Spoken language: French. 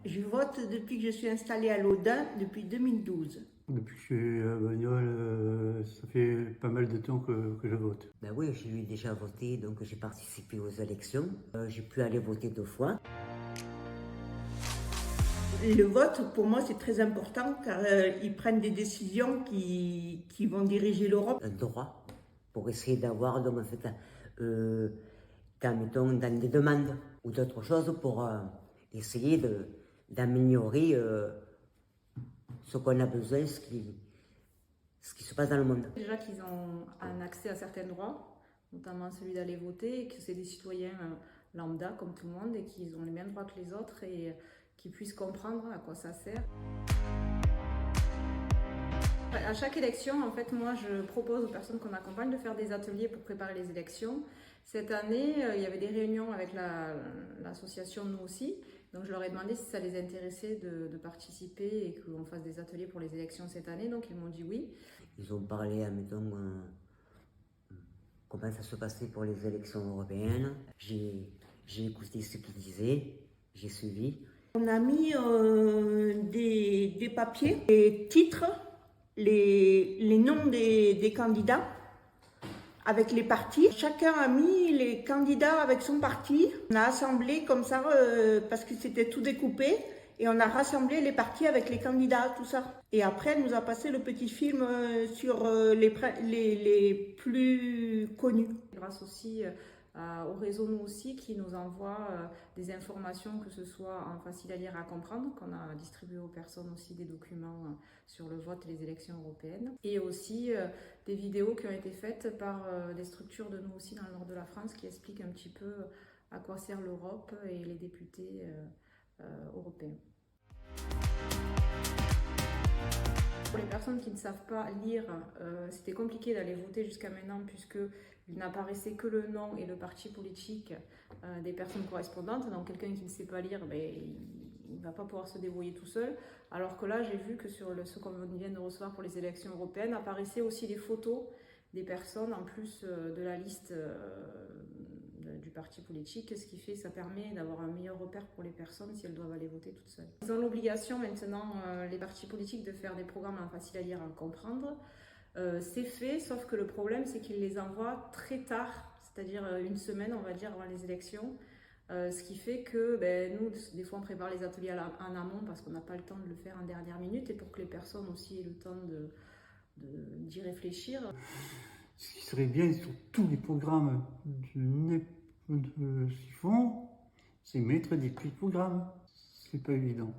Je vote depuis que je suis installée à Laudun, depuis 2012. Depuis que je suis à Bagnoles, ça fait pas mal de temps que je vote. Ben oui, j'ai eu déjà voté, donc j'ai participé aux élections. J'ai pu aller voter 2 fois. Le vote, pour moi, c'est très important car ils prennent des décisions qui vont diriger l'Europe. Un droit pour essayer d'avoir, donc en fait, mettons, dans des demandes ou d'autres choses pour essayer d'améliorer ce qu'on a besoin, ce qui se passe dans le monde. Déjà qu'ils ont un accès à certains droits, notamment celui d'aller voter, et que c'est des citoyens lambda comme tout le monde et qu'ils ont les mêmes droits que les autres et qu'ils puissent comprendre à quoi ça sert. À chaque élection, en fait, moi, je propose aux personnes qu'on accompagne de faire des ateliers pour préparer les élections. Cette année, il y avait des réunions avec l'association Nous aussi. Donc, je leur ai demandé si ça les intéressait de participer et qu'on fasse des ateliers pour les élections cette année. Donc, ils m'ont dit oui. Ils ont parlé, admettons, comment ça se passait pour les élections européennes. J'ai écouté ce qu'ils disaient, j'ai suivi. On a mis des papiers, des titres, les noms des candidats avec les partis. Chacun a mis les candidats avec son parti. On a assemblé comme ça parce que c'était tout découpé et on a rassemblé les partis avec les candidats, tout ça. Et après, elle nous a passé le petit film sur les plus connus. Grâce aussi au réseau Nous aussi qui nous envoie des informations, que ce soit en facile à lire et à comprendre, qu'on a distribué aux personnes aussi des documents sur le vote et les élections européennes, et aussi des vidéos qui ont été faites par des structures de Nous aussi dans le nord de la France qui expliquent un petit peu à quoi sert l'Europe et les députés européens. Pour les personnes qui ne savent pas lire, c'était compliqué d'aller voter jusqu'à maintenant puisqu'il n'apparaissait que le nom et le parti politique des personnes correspondantes. Donc quelqu'un qui ne sait pas lire, il ne va pas pouvoir se débrouiller tout seul. Alors que là, j'ai vu que sur ce qu'on vient de recevoir pour les élections européennes, apparaissaient aussi les photos des personnes en plus de la liste du parti politique, ce qui fait que ça permet d'avoir un meilleur repère pour les personnes si elles doivent aller voter toutes seules. Ils ont l'obligation maintenant, les partis politiques, de faire des programmes faciles à lire et à comprendre. C'est fait, sauf que le problème c'est qu'ils les envoient très tard, c'est-à-dire une semaine on va dire avant les élections. Ce qui fait que nous, des fois on prépare les ateliers en amont parce qu'on n'a pas le temps de le faire en dernière minute et pour que les personnes aussi aient le temps d'y réfléchir. Ce qui serait bien sur tous les programmes qu'ils font, c'est mettre des petits programmes. C'est pas évident.